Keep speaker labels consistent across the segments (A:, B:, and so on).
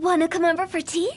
A: Wanna come over for tea?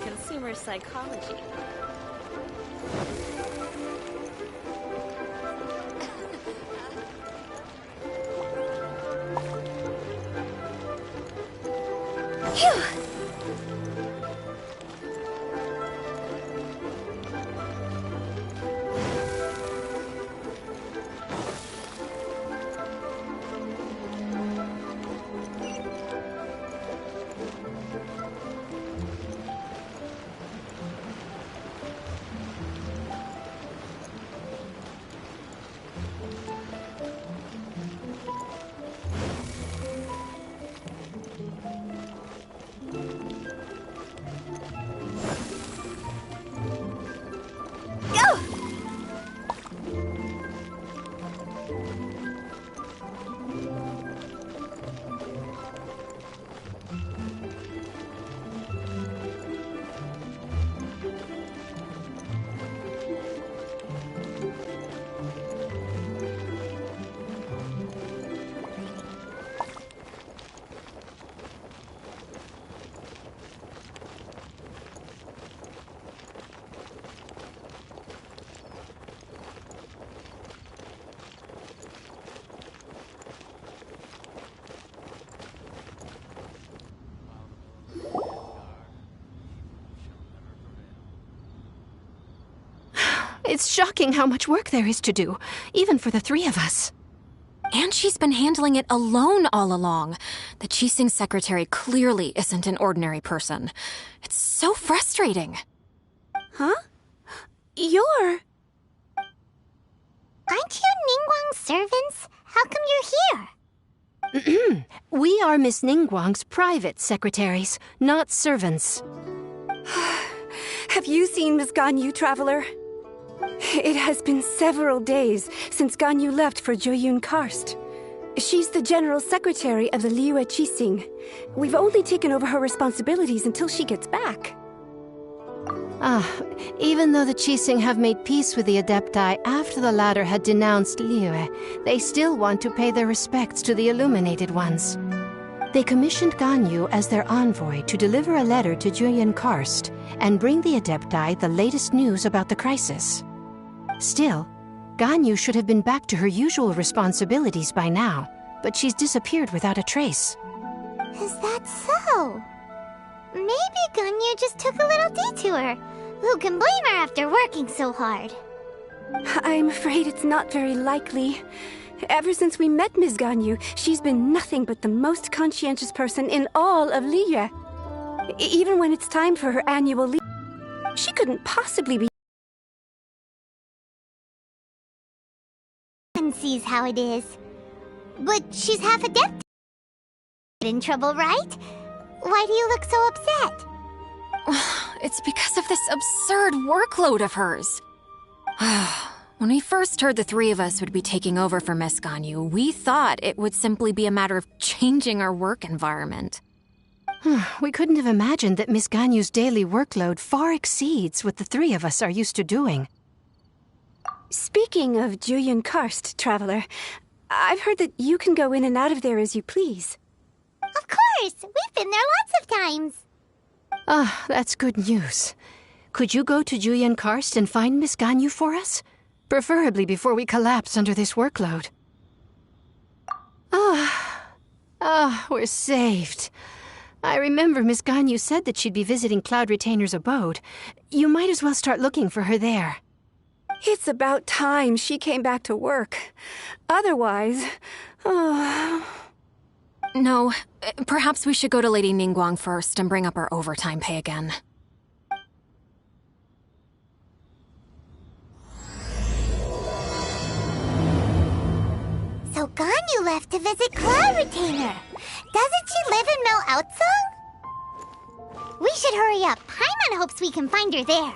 B: Consumer psychology.
C: It's shocking how much work there is to do, even for the three of us.
D: And she's been handling it alone all along. The Qixing secretary clearly isn't an ordinary person. It's so frustrating.
C: Huh? You're...
E: Aren't you Ningguang's servants? How come you're here?
C: We are Miss Ningguang's private secretaries, not servants.
F: Have you seen Miss Ganyu, Traveler? It has been several days since Ganyu left for Joyun Karst. She's the general secretary of the Liyue Qixing. We've only taken over her responsibilities until she gets back.
C: Even though the Qixing have made peace with the Adepti after the latter had denounced Liyue, they still want to pay their respects to the Illuminated Ones. They commissioned Ganyu as their envoy to deliver a letter to Joyun Karst and bring the Adepti the latest news about the crisis. Still, Ganyu should have been back to her usual responsibilities by now, but she's disappeared without a trace.
E: Is that so? Maybe Ganyu just took a little detour. Who can blame her after working so hard?
F: I'm afraid it's not very likely. Ever since we met Ms. Ganyu, she's been nothing but the most conscientious person in all of Liyue. Even when it's time for her annual leave, she couldn't possibly be...
E: One sees how it is. But she's half adept. In trouble, right? Why do you look so upset?
D: It's because of this absurd workload of hers. When we first heard the three of us would be taking over for Miss Ganyu, we thought it would simply be a matter of changing our work environment.
C: We couldn't have imagined that Miss Ganyu's daily workload far exceeds what the three of us are used to doing.
F: Speaking of Joyun Karst, Traveler, I've heard that you can go in and out of there as you please.
E: Of course! We've been there lots of times!
C: That's good news. Could you go to Joyun Karst and find Miss Ganyu for us? Preferably before we collapse under this workload. We're saved. I remember Miss Ganyu said that she'd be visiting Cloud Retainer's abode. You might as well start looking for her there.
F: It's about time she came back to work. Otherwise...
D: No, perhaps we should go to Lady Ningguang first and bring up our overtime pay again.
E: So Ganyu left to visit Cloud Retainer. Doesn't she live in Mel Outsung? We should hurry up. Paimon hopes we can find her there.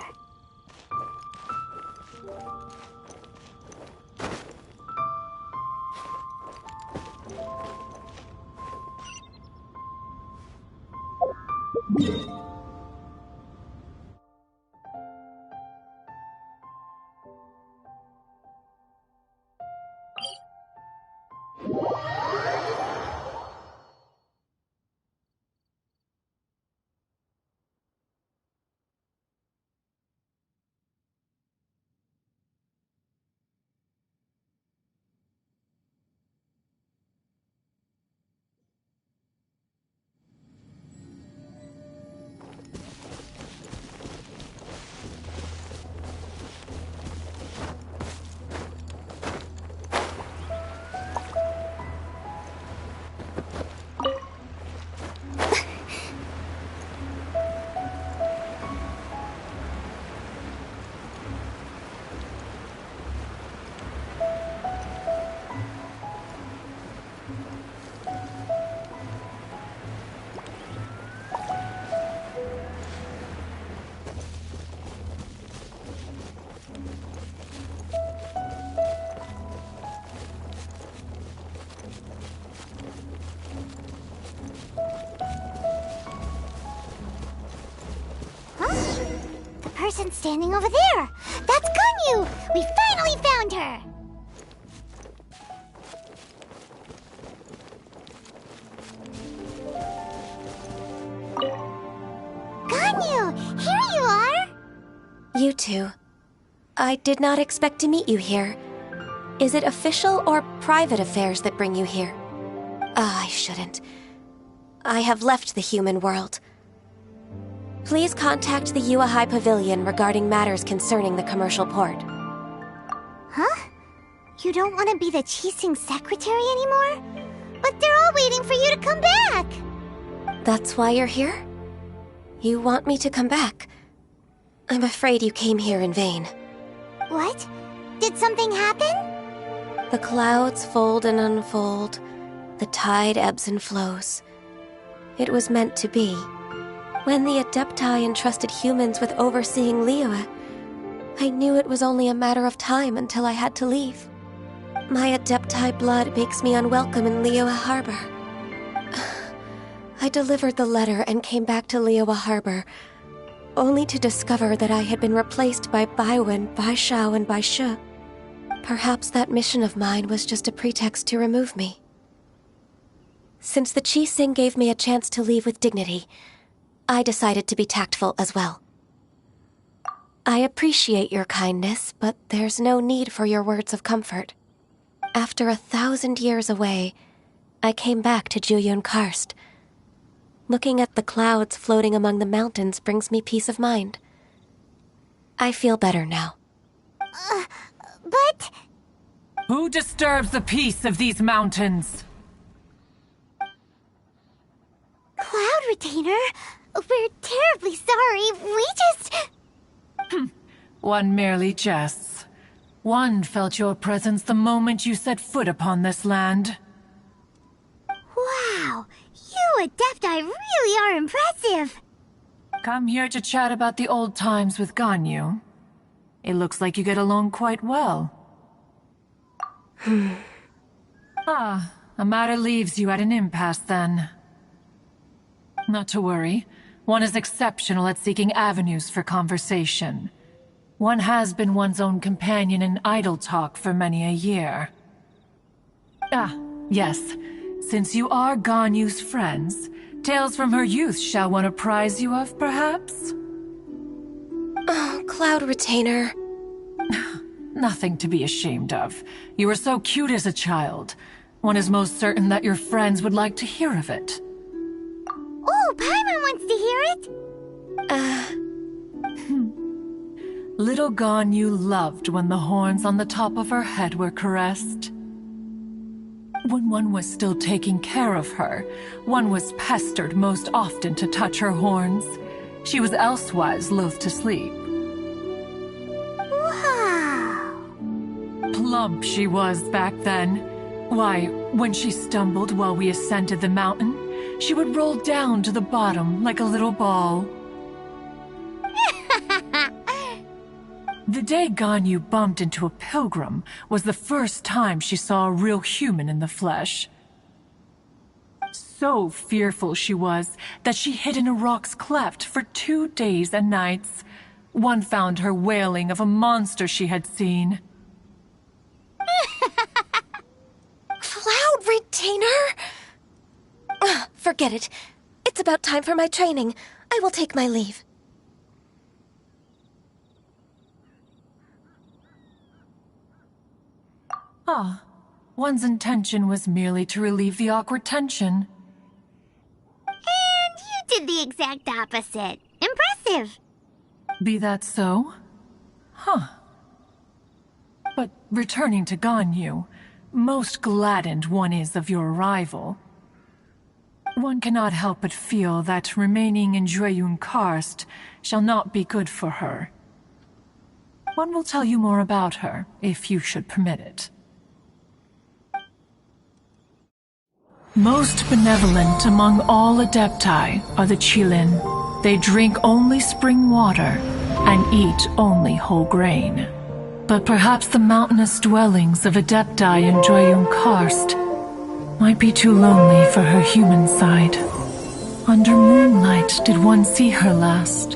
E: Person standing over there! That's Ganyu! We finally found her! Ganyu! Here you are!
A: You two. I did not expect to meet you here. Is it official or private affairs that bring you here? I shouldn't. I have left the human world. Please contact the Yuehai Pavilion regarding matters concerning the commercial port.
E: Huh? You don't want to be the Qixing secretary anymore? But they're all waiting for you to come back!
A: That's why you're here? You want me to come back? I'm afraid you came here in vain.
E: What? Did something happen?
A: The clouds fold and unfold. The tide ebbs and flows. It was meant to be. When the Adepti entrusted humans with overseeing Liyue, I knew it was only a matter of time until I had to leave. My Adepti blood makes me unwelcome in Liyue Harbor. I delivered the letter and came back to Liyue Harbor, only to discover that I had been replaced by Baiwen, Baishao, and Baishu. Perhaps that mission of mine was just a pretext to remove me. Since the Qixing gave me a chance to leave with dignity, I decided to be tactful as well. I appreciate your kindness, but there's no need for your words of comfort. After 1,000 years away, I came back to Jueyun Karst. Looking at the clouds floating among the mountains brings me peace of mind. I feel better now.
E: But...
B: Who disturbs the peace of these mountains?
E: Cloud Retainer? We're terribly sorry. We just...
B: One merely jests. One felt your presence the moment you set foot upon this land.
E: Wow, you Adepti really are impressive.
B: Come here to chat about the old times with Ganyu. It looks like you get along quite well. A matter leaves you at an impasse then. Not to worry. One is exceptional at seeking avenues for conversation. One has been one's own companion in idle talk for many a year. Yes. Since you are Ganyu's friends, tales from her youth shall one apprise you of, perhaps?
A: Oh, Cloud Retainer.
B: Nothing to be ashamed of. You were so cute as a child. One is most certain that your friends would like to hear of it.
E: Oh, Paimon wants to hear it!
B: Little Ganyu loved when the horns on the top of her head were caressed. When one was still taking care of her, one was pestered most often to touch her horns. She was elsewise loath to sleep.
E: Wow!
B: Plump she was back then. Why, when she stumbled while we ascended the mountain, she would roll down to the bottom like a little ball. The day Ganyu bumped into a pilgrim was the first time she saw a real human in the flesh. So fearful she was that she hid in a rock's cleft for 2 days and nights. One found her wailing of a monster she had seen.
A: Cloud Retainer? Forget it. It's about time for my training. I will take my leave.
B: Ah, one's intention was merely to relieve the awkward tension.
E: And you did the exact opposite. Impressive!
B: Be that so? Huh. But returning to Ganyu, most gladdened one is of your arrival. One cannot help but feel that remaining in Jueyun Karst shall not be good for her. One will tell you more about her, if you should permit it. Most benevolent among all Adepti are the Qilin. They drink only spring water and eat only whole grain. But perhaps the mountainous dwellings of Adepti in Jueyun Karst might be too lonely for her human side. Under moonlight did one see her last.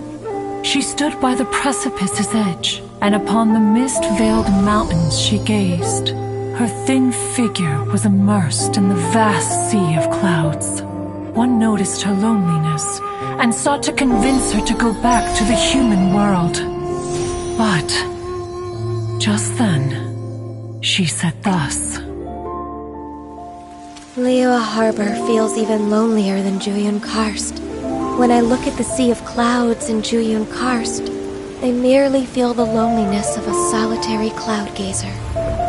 B: She stood by the precipice's edge, and upon the mist-veiled mountains she gazed. Her thin figure was immersed in the vast sea of clouds. One noticed her loneliness, and sought to convince her to go back to the human world. But just then, she said thus.
A: Liyue Harbor feels even lonelier than Jueyun Karst. When I look at the sea of clouds in Jueyun Karst, I merely feel the loneliness of a solitary cloud gazer.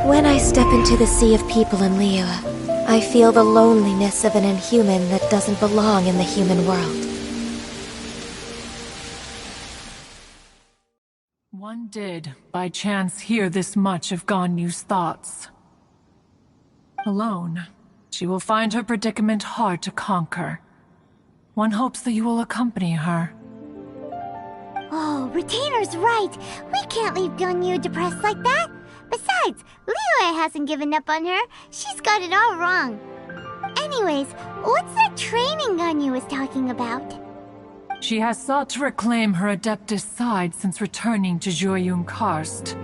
A: When I step into the sea of people in Liyue, I feel the loneliness of an inhuman that doesn't belong in the human world.
B: One did, by chance, hear this much of Ganyu's thoughts. Alone, she will find her predicament hard to conquer. One hopes that you will accompany her.
E: Oh, Retainer's right. We can't leave Ganyu depressed like that. Besides, Liyue hasn't given up on her. She's got it all wrong. Anyways, what's that training Ganyu was talking about?
B: She has sought to reclaim her Adeptus side since returning to Jueyun Karst.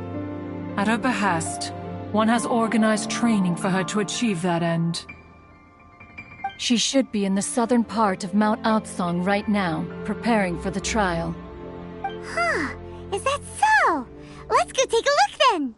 B: At her behest, one has organized training for her to achieve that end.
G: She should be in the southern part of Mount Aotsong right now, preparing for the trial.
E: Huh, is that so? Let's go take a look then!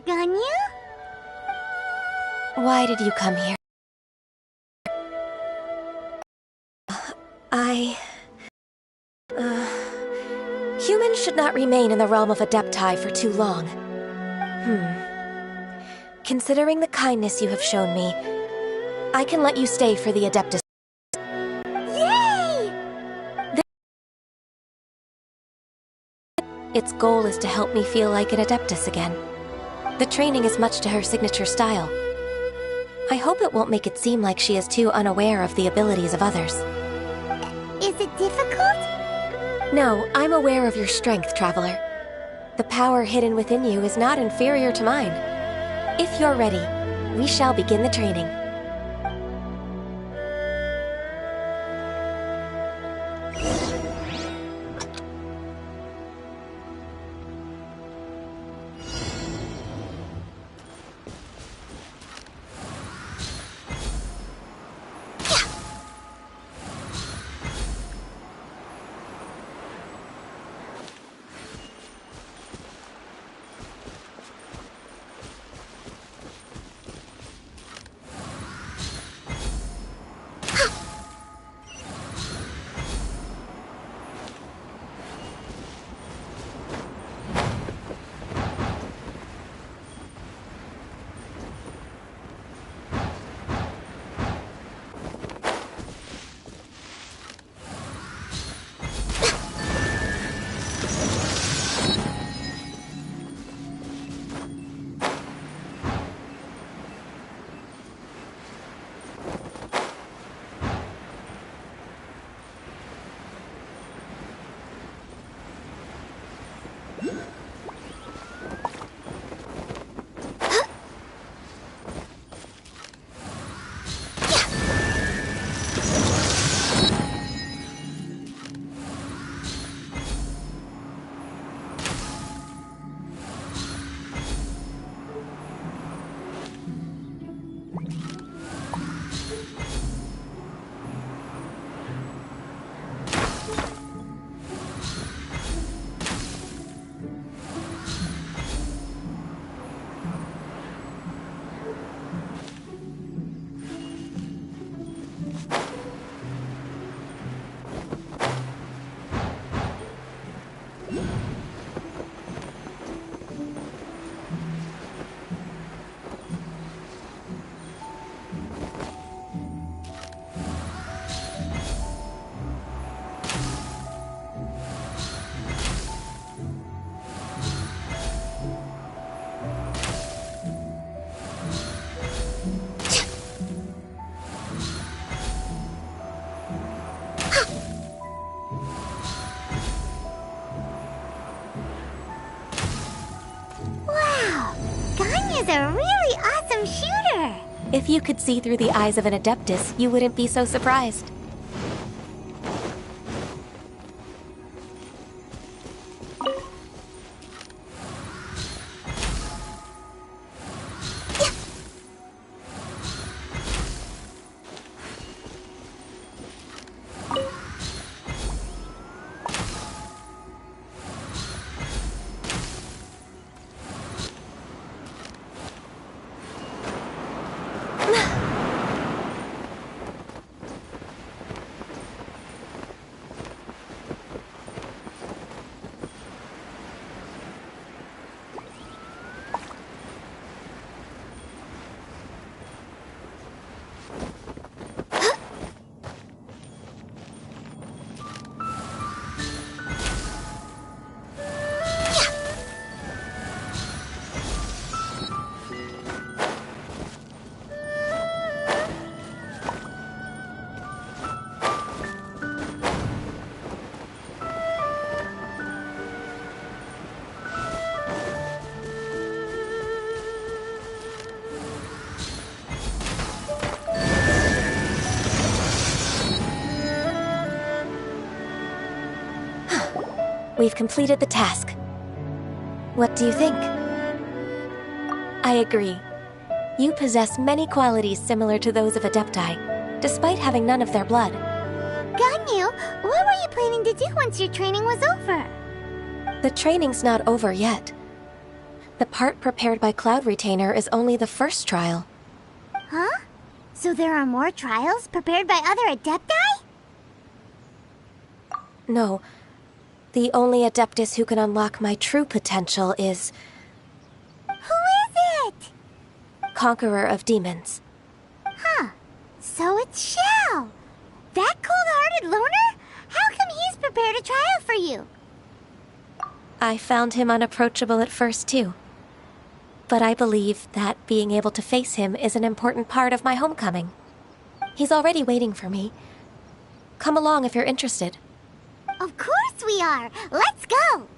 E: Ganyu?
A: Why did you come here? Humans should not remain in the realm of Adepti for too long. Considering the kindness you have shown me, I can let you stay for the Adeptus.
E: Yay!
A: Its goal is to help me feel like an Adeptus again. The training is much to her signature style. I hope it won't make it seem like she is too unaware of the abilities of others.
E: Is it difficult?
A: No, I'm aware of your strength, Traveler. The power hidden within you is not inferior to mine. If you're ready, we shall begin the training.
E: Is a really awesome shooter!
A: If you could see through the eyes of an Adeptus, you wouldn't be so surprised. We've completed the task. What do you think? I agree. You possess many qualities similar to those of Adepti, despite having none of their blood.
E: Ganyu, what were you planning to do once your training was over?
A: The training's not over yet. The part prepared by Cloud Retainer is only the first trial.
E: Huh? So there are more trials prepared by other Adepti?
A: No. The only Adeptus who can unlock my true potential is...
E: Who
A: conqueror of demons.
E: Huh. So it's Xiao. That cold-hearted loner? How come he's prepared a trial for you?
A: I found him unapproachable at first, too. But I believe that being able to face him is an important part of my homecoming. He's already waiting for me. Come along if you're interested.
E: Of course we are. Let's go.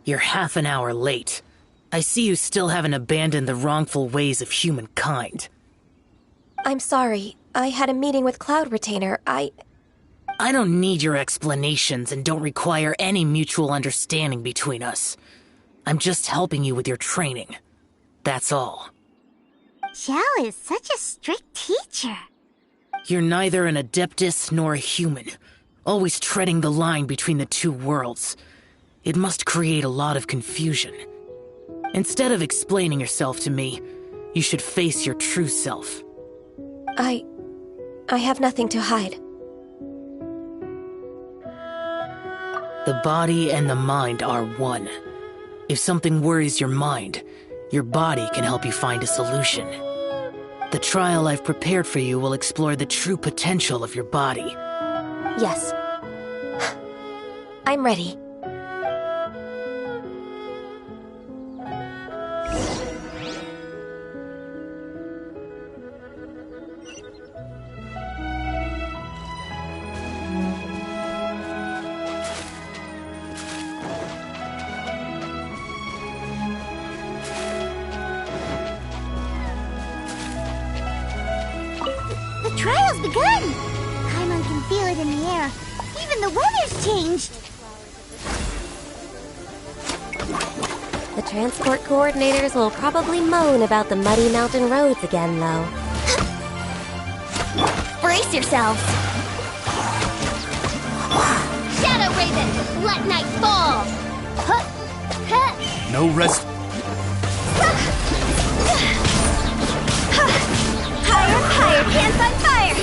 H: You're half an hour late. I see you still haven't abandoned the wrongful ways of humankind.
A: I'm sorry. I had a meeting with Cloud Retainer. I
H: don't need your explanations and don't require any mutual understanding between us. I'm just helping you with your training. That's all.
E: Xiao is such a strict teacher.
H: You're neither an Adeptus nor a human, always treading the line between the two worlds. It must create a lot of confusion. Instead of explaining yourself to me, you should face your true self.
A: I have nothing to hide.
H: The body and the mind are one. If something worries your mind, your body can help you find a solution. The trial I've prepared for you will explore the true potential of your body.
A: Yes. I'm ready.
E: The trial's begun! Paimon can feel it in the air. Even the weather's changed.
A: The transport coordinators will probably moan about the muddy mountain roads again, though.
E: Brace yourselves! Shadow Raven, let night fall!
I: No rest.
E: Higher, pants on fire!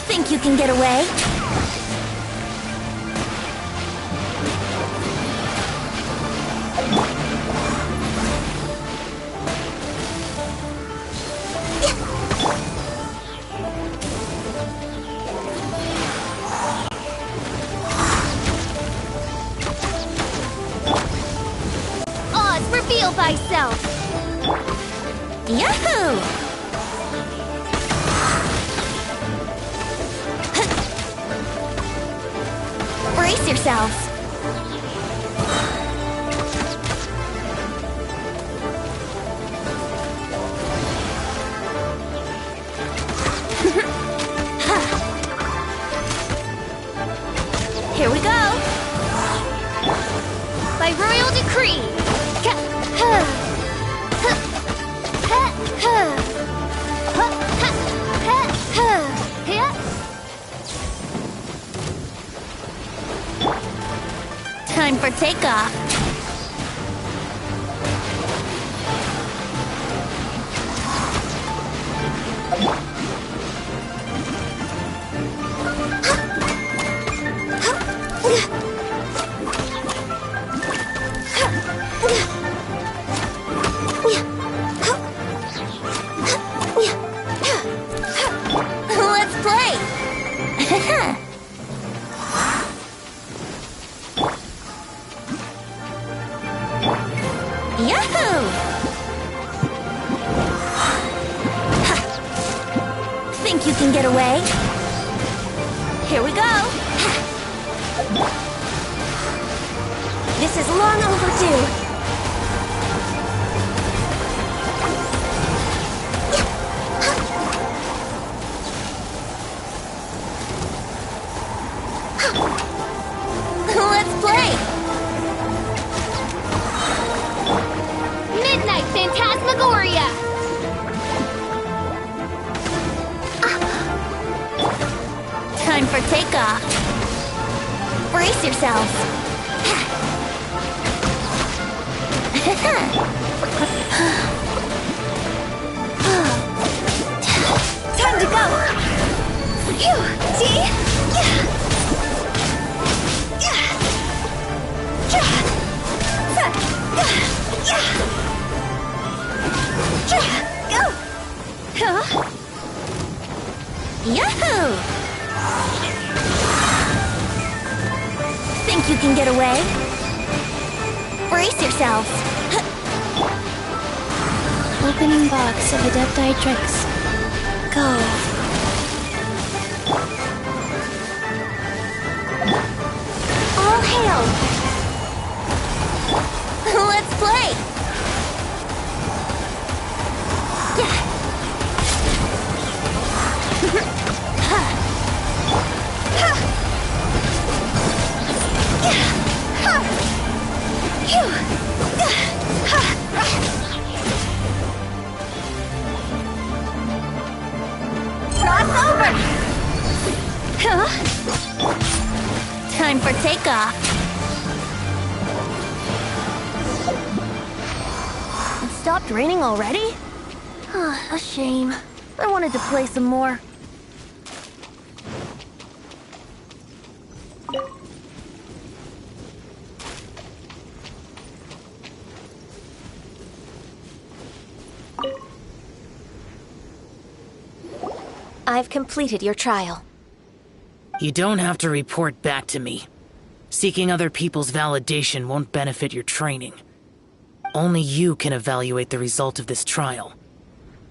E: Think you can get away? Oz, reveal thyself! Yahoo! Brace yourselves! Here we go! By royal decree! Time for takeoff! Let's play! Yahoo! Think you can get away? Here we go! This is long overdue. Let's play! Midnight Phantasmagoria! Time for takeoff. Brace yourselves. Time to go. Phew, see? Go! Huh? Yahoo! Think you can get away? Brace yourselves.
A: Opening box of Adepti tricks. Go.
E: All hail! Let's play! Cross over! Time for takeoff. It stopped raining already? A shame. I wanted to play some more.
A: I've completed your trial.
H: You don't have to report back to me. Seeking other people's validation won't benefit your training. Only you can evaluate the result of this trial.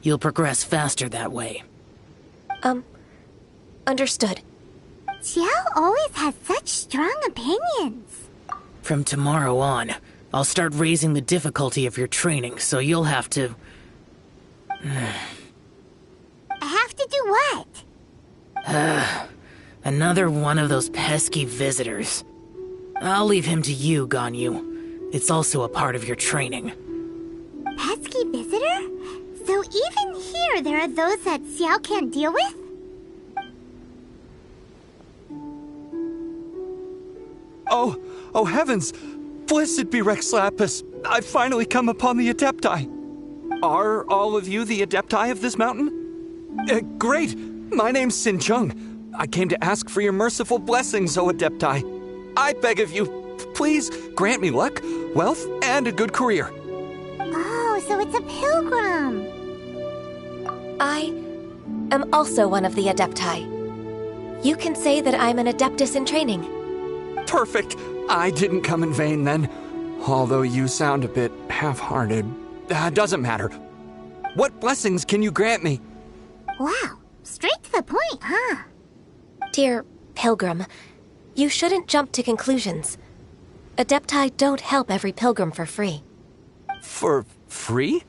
H: You'll progress faster that way.
A: Understood.
E: Xiao always has such strong opinions.
H: From tomorrow on, I'll start raising the difficulty of your training, so you'll have to...
E: I have to do what?
H: Another one of those pesky visitors. I'll leave him to you, Ganyu. It's also a part of your training.
E: Pesky visitor? So even here there are those that Xiao can't deal with?
I: Oh heavens! Blessed be Rex Lapis! I've finally come upon the Adepti! Are all of you the Adepti of this mountain? Great! My name's Sin Chung. I came to ask for your merciful blessings, O Adepti. I beg of you, please grant me luck, wealth, and a good career.
E: Oh, so it's a pilgrim.
A: I am also one of the Adepti. You can say that I'm an Adeptus in training.
I: Perfect. I didn't come in vain then. Although you sound a bit half-hearted. Doesn't matter. What blessings can you grant me?
E: Wow, straight to the point, huh?
A: Dear Pilgrim, you shouldn't jump to conclusions. Adepti don't help every pilgrim for free.
I: For free?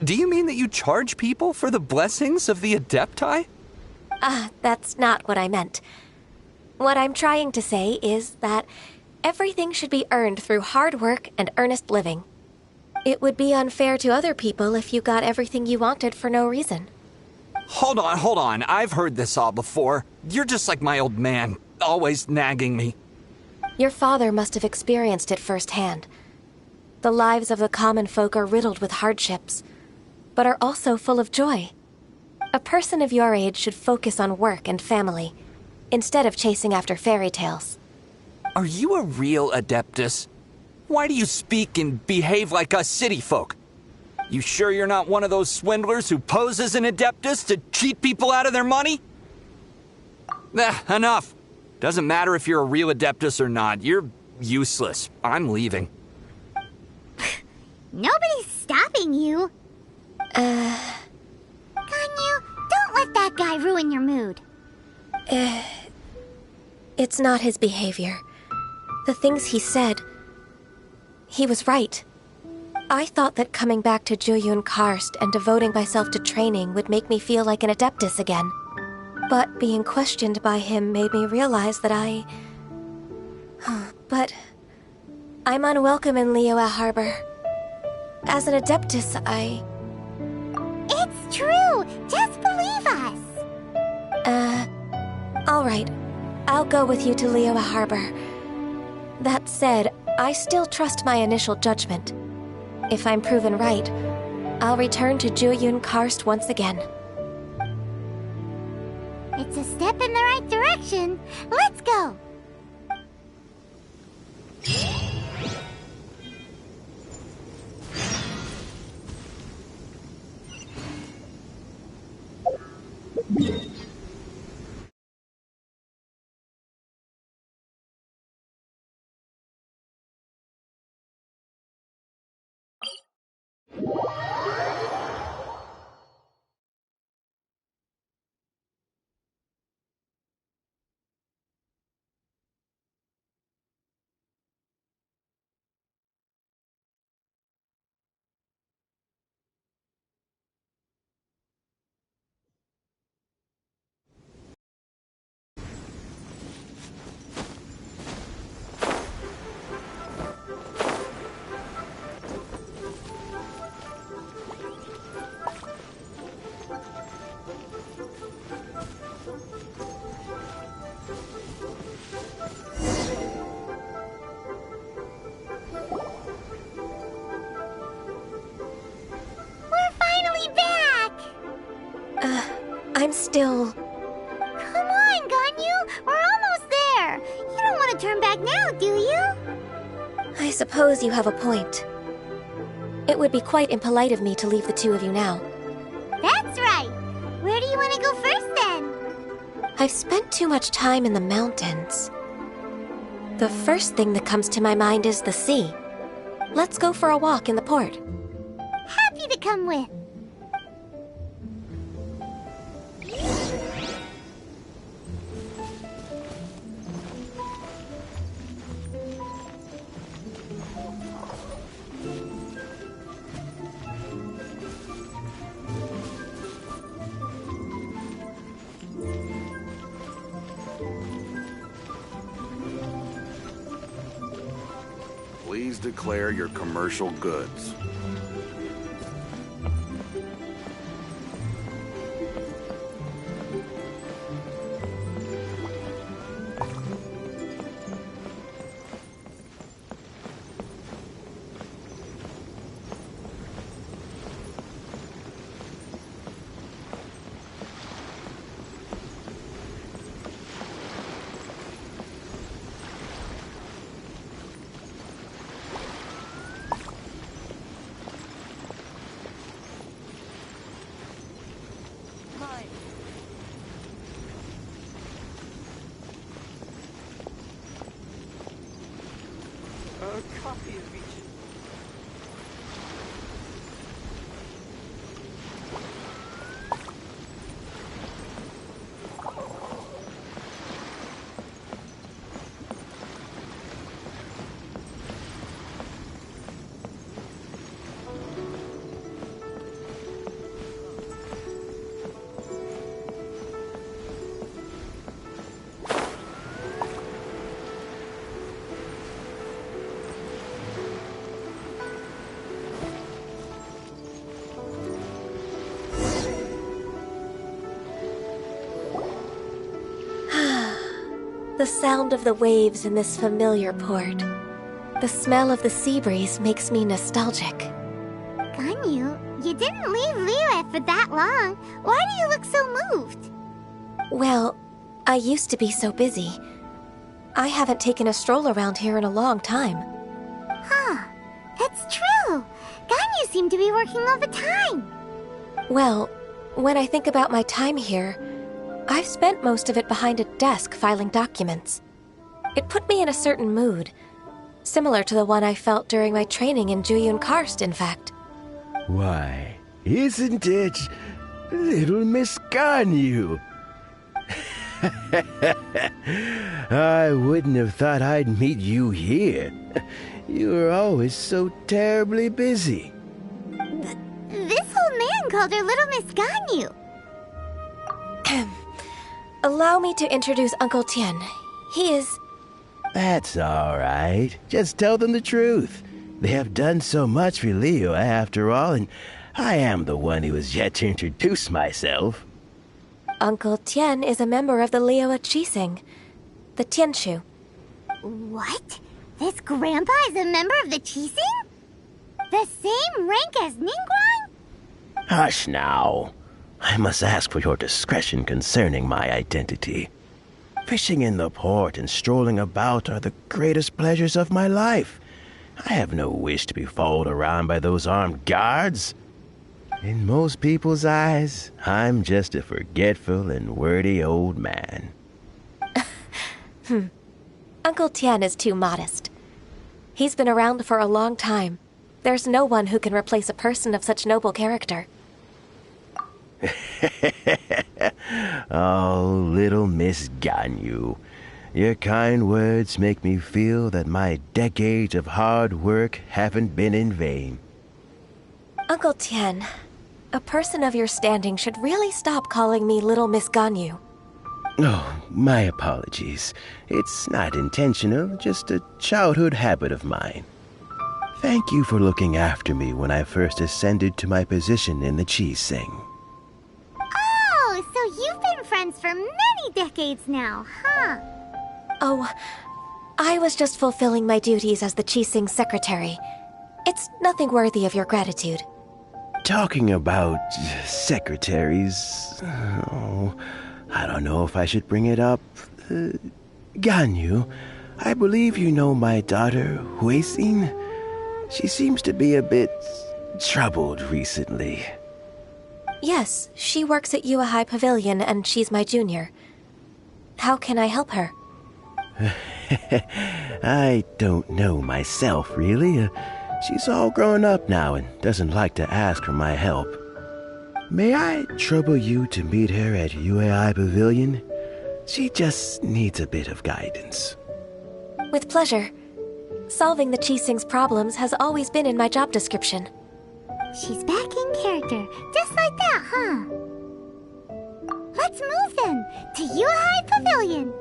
I: Do you mean that you charge people for the blessings of the Adepti?
A: That's not what I meant. What I'm trying to say is that everything should be earned through hard work and earnest living. It would be unfair to other people if you got everything you wanted for no reason.
I: Hold on. I've heard this all before. You're just like my old man, always nagging me.
A: Your father must have experienced it firsthand. The lives of the common folk are riddled with hardships, but are also full of joy. A person of your age should focus on work and family, instead of chasing after fairy tales.
I: Are you a real Adeptus? Why do you speak and behave like us city folk? You sure you're not one of those swindlers who pose as an Adeptus to cheat people out of their money? Enough. Doesn't matter if you're a real Adeptus or not. You're useless. I'm leaving.
E: Nobody's stopping you. Ganyu, don't let that guy ruin your mood.
A: It's not his behavior. The things he said... He was right. I thought that coming back to Jueyun Karst and devoting myself to training would make me feel like an Adeptus again. But being questioned by him made me realize that But... I'm unwelcome in Liyue Harbor. As an Adeptus,
E: It's true! Just believe us!
A: Alright. I'll go with you to Liyue Harbor. That said, I still trust my initial judgment. If I'm proven right, I'll return to Jueyun Karst once again.
E: It's a step in the right direction. Let's go!
A: I'm still...
E: Come on, Ganyu! We're almost there! You don't want to turn back now, do you?
A: I suppose you have a point. It would be quite impolite of me to leave the two of you now.
E: That's right! Where do you want to go first, then?
A: I've spent too much time in the mountains. The first thing that comes to my mind is the sea. Let's go for a walk in the port.
E: Happy to come with.
J: Please declare your commercial goods.
A: The sound of the waves in this familiar port. The smell of the sea breeze makes me nostalgic.
E: Ganyu, you didn't leave Liyue for that long. Why do you look so moved?
A: Well, I used to be so busy. I haven't taken a stroll around here in a long time.
E: Huh, that's true. Ganyu seemed to be working all the time.
A: Well, when I think about my time here, I've spent most of it behind a desk filing documents. It put me in a certain mood. Similar to the one I felt during my training in Juyun Karst, in fact.
K: Why, isn't it little Miss Ganyu? I wouldn't have thought I'd meet you here. You were always so terribly busy.
E: This old man called her Little Miss Ganyu.
A: Allow me to introduce Uncle Tien. He is...
K: That's all right. Just tell them the truth. They have done so much for Liyue after all, and I am the one who has yet to introduce myself.
A: Uncle Tien is a member of the Liyue Qixing, the Tianshu.
E: What? This grandpa is a member of the Qixing? The same rank as Ningguang?
K: Hush now. I must ask for your discretion concerning my identity. Fishing in the port and strolling about are the greatest pleasures of my life. I have no wish to be followed around by those armed guards. In most people's eyes, I'm just a forgetful and wordy old man.
A: Uncle Tien is too modest. He's been around for a long time. There's no one who can replace a person of such noble character.
K: Oh, little Miss Ganyu. Your kind words make me feel that my decades of hard work haven't been in vain.
A: Uncle Tien, a person of your standing should really stop calling me Little Miss Ganyu.
K: Oh, my apologies. It's not intentional, just a childhood habit of mine. Thank you for looking after me when I first ascended to my position in the Qixing.
E: Oh, so you've been friends for many decades now, huh?
A: Oh, I was just fulfilling my duties as the Qixing secretary. It's nothing worthy of your gratitude.
K: Talking about secretaries... Oh, I don't know if I should bring it up. Ganyu, I believe you know my daughter, Huixin. She seems to be a bit troubled recently.
A: Yes, she works at Yue High Pavilion and she's my junior. How can I help her?
K: I don't know myself, really. She's all grown up now and doesn't like to ask for my help. May I trouble you to meet her at Yue High Pavilion? She just needs a bit of guidance.
A: With pleasure. Solving the Qixing's problems has always been in my job description.
E: She's back in character, just like that, huh? Let's move then, to Yue High Pavilion.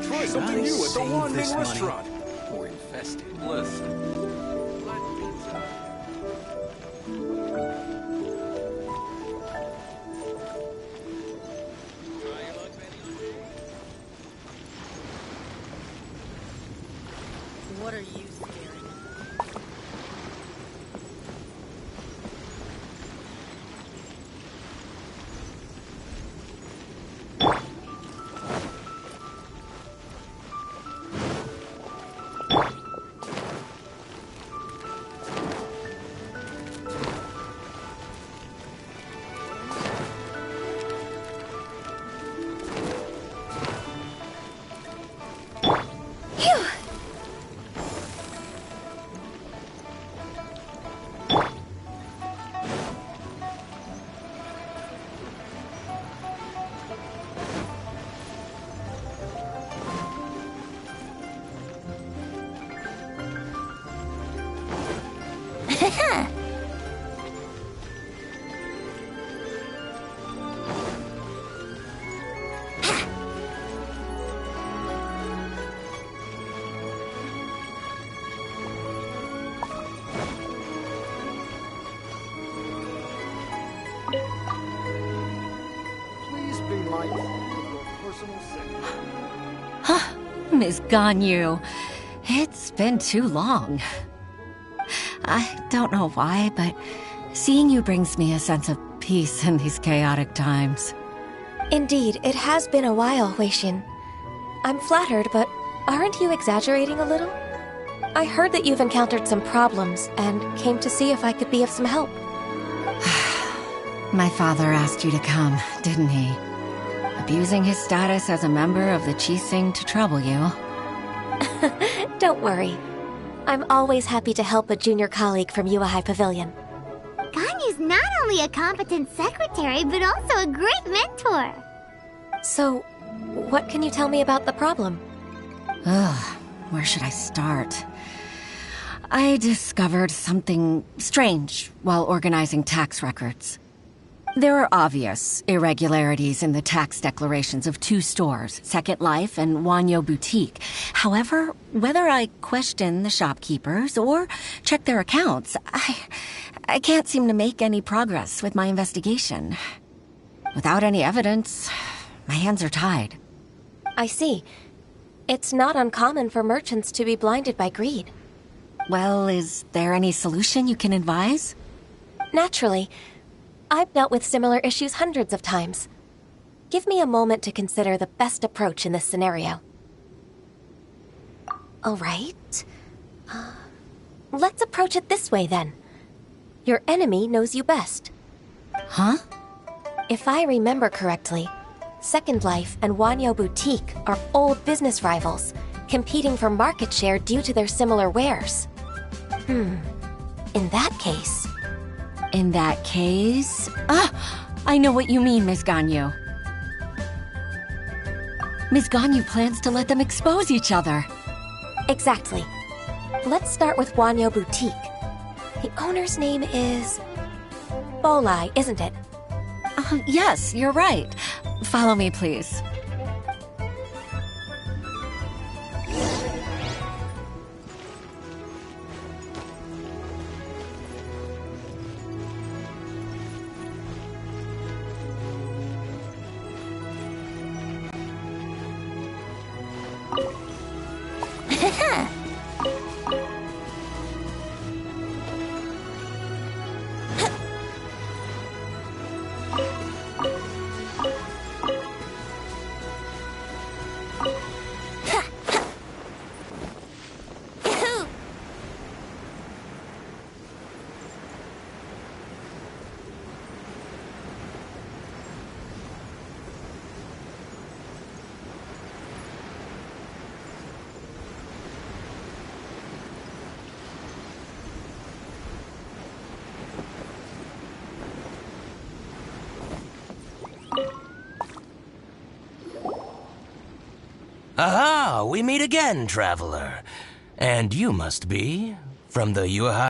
L: Try something new at the Wanming restaurant. Or infested. Listen.
M: What are you scaring?
L: life of your personal secretary.
N: Huh, Ms. Ganyu. It's been too long. I don't know why, but seeing you brings me a sense of peace in these chaotic times.
A: Indeed, it has been a while, Huixin. I'm flattered, but aren't you exaggerating a little? I heard that you've encountered some problems and came to see if I could be of some help.
N: My father asked you to come, didn't he? Abusing his status as a member of the Qixing to trouble you.
A: Don't worry. I'm always happy to help a junior colleague from Yuehai Pavilion.
E: Ganyu's not only a competent secretary, but also a great mentor.
A: So, what can you tell me about the problem?
N: Ugh, where should I start? I discovered something strange while organizing tax records. There are obvious irregularities in the tax declarations of two stores, Second Life and Wanyo Boutique. However, whether I question the shopkeepers or check their accounts, I can't seem to make any progress with my investigation. Without any evidence, my hands are tied.
A: I see. It's not uncommon for merchants to be blinded by greed.
N: Well, is there any solution you can advise?
A: Naturally. I've dealt with similar issues hundreds of times. Give me a moment to consider the best approach in this scenario. All right. Let's approach it this way, then. Your enemy knows you best.
N: Huh?
A: If I remember correctly, Second Life and Wanyo Boutique are old business rivals, competing for market share due to their similar wares. In that case...
N: In that case... I know what you mean, Ms. Ganyu. Ms. Ganyu plans to let them expose each other.
A: Exactly. Let's start with Wanyo Boutique. The owner's name is... Bolai, isn't it?
N: Yes, you're right. Follow me, please.
O: Aha! We meet again, traveler. And you must be from the Yuehai...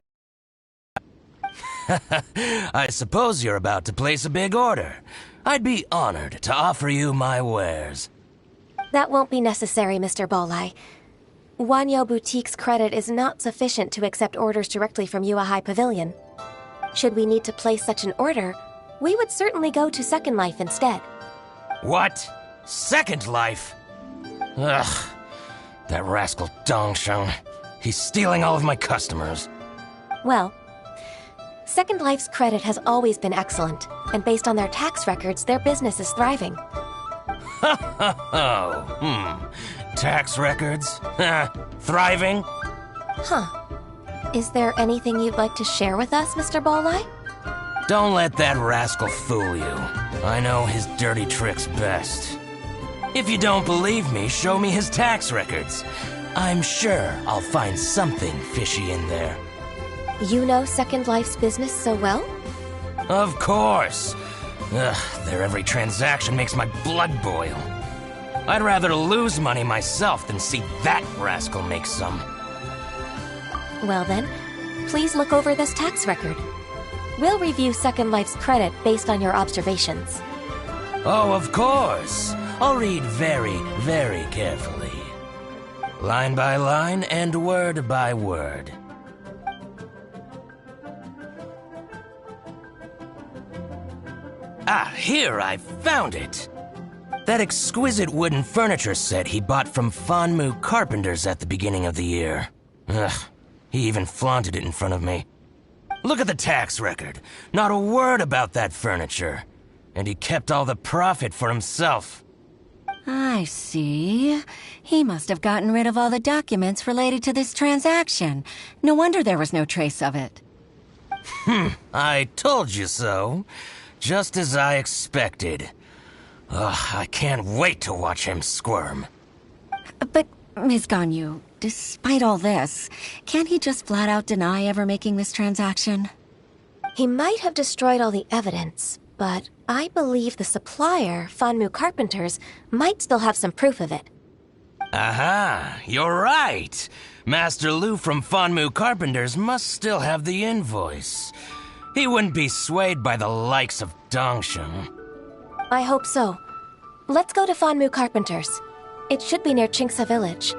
O: I suppose you're about to place a big order. I'd be honored to offer you my wares.
A: That won't be necessary, Mr. Bolai. Wanyo Boutique's credit is not sufficient to accept orders directly from Yuehai Pavilion. Should we need to place such an order, we would certainly go to Second Life instead.
O: What? Second Life? Ugh. That rascal Dongsheng. He's stealing all of my customers.
A: Well, Second Life's credit has always been excellent, and based on their tax records, their business is thriving.
O: Tax records? Thriving?
A: Huh. Is there anything you'd like to share with us, Mr. Bolai?
O: Don't let that rascal fool you. I know his dirty tricks best. If you don't believe me, show me his tax records. I'm sure I'll find something fishy in there.
A: You know Second Life's business so well?
O: Of course. Ugh, their every transaction makes my blood boil. I'd rather lose money myself than see that rascal make some.
A: Well then, please look over this tax record. We'll review Second Life's credit based on your observations.
O: Oh, of course. I'll read very, very carefully. Line by line and word by word. Ah, here, I found it. That exquisite wooden furniture set he bought from Fanmu Carpenters at the beginning of the year. Ugh, he even flaunted it in front of me. Look at the tax record. Not a word about that furniture. And he kept all the profit for himself.
N: I see. He must have gotten rid of all the documents related to this transaction. No wonder there was no trace of it.
O: I told you so. Just as I expected. Ugh, I can't wait to watch him squirm.
N: But, Ms. Ganyu, despite all this, can't he just flat out deny ever making this transaction?
A: He might have destroyed all the evidence, but I believe the supplier, Fanmu Carpenters, might still have some proof of it.
O: Aha, you're right. Master Lu from Fanmu Carpenters must still have the invoice. He wouldn't be swayed by the likes of Dongsheng.
A: I hope so. Let's go to Fanmu Carpenters. It should be near Qingce Village.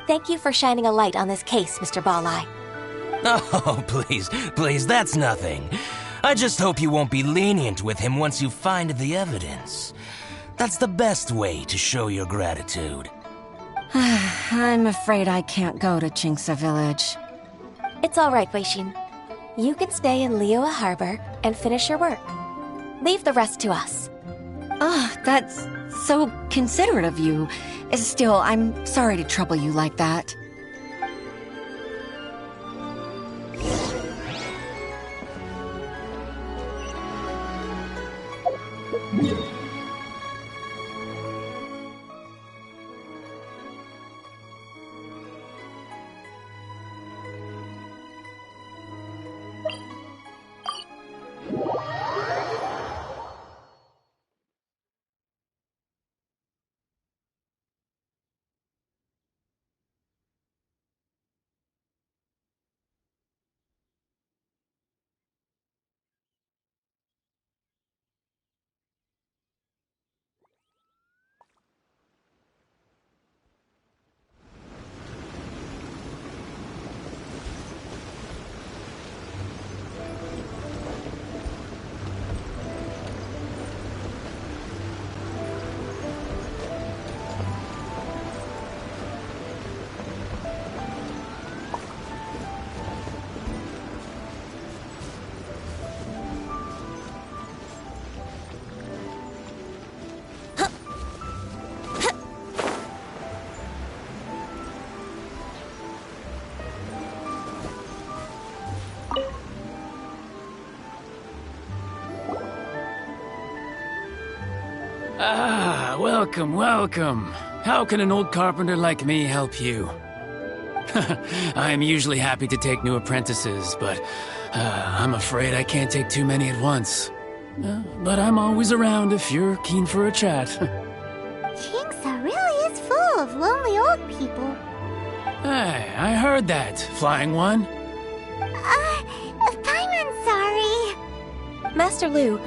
A: Thank you for shining a light on this case, Mr. Balai.
O: Oh, please, that's nothing. I just hope you won't be lenient with him once you find the evidence. That's the best way to show your gratitude.
N: I'm afraid I can't go to Qingce Village.
A: It's all right, Weixin. You can stay in Liyue Harbor and finish your work. Leave the rest to us.
N: Oh, that's so considerate of you. Still, I'm sorry to trouble you like that.
L: Ah, welcome, welcome. How can an old carpenter like me help you? I'm usually happy to take new apprentices, but I'm afraid I can't take too many at once. But I'm always around if you're keen for a chat.
E: Qingce really is full of lonely old people.
L: Hey, I heard that, Flying One.
E: Paimon's sorry.
A: Master Lu,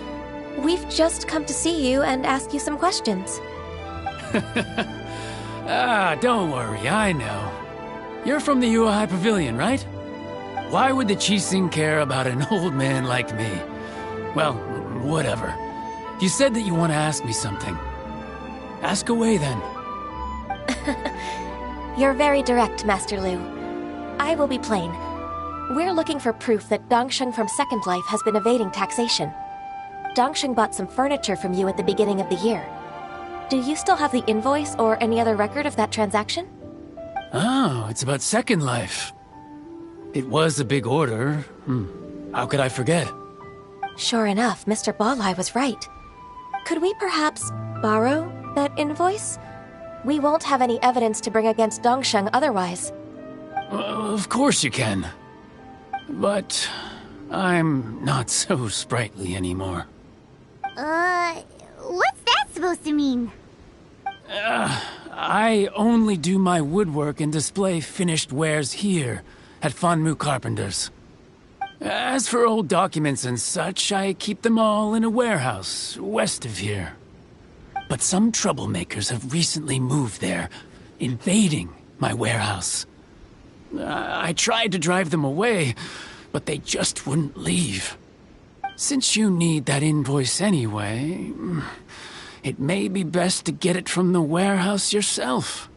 A: we've just come to see you and ask you some questions.
L: Don't worry, I know. You're from the Yuehai Pavilion, right? Why would the Qixing care about an old man like me? Well, whatever. You said that you want to ask me something. Ask away, then.
A: You're very direct, Master Lu. I will be plain. We're looking for proof that Dongsheng from Second Life has been evading taxation. Dongsheng bought some furniture from you at the beginning of the year. Do you still have the invoice or any other record of that transaction?
L: Oh, it's about Second Life. It was a big order. How could I forget?
A: Sure enough, Mr. Balai was right. Could we perhaps borrow that invoice? We won't have any evidence to bring against Dongsheng otherwise.
L: Of course you can. But I'm not so sprightly anymore.
E: What's that supposed to mean?
L: I only do my woodwork and display finished wares here, at Fanmu Carpenters. As for old documents and such, I keep them all in a warehouse, west of here. But some troublemakers have recently moved there, invading my warehouse. I tried to drive them away, but they just wouldn't leave. Since you need that invoice anyway, it may be best to get it from the warehouse yourself.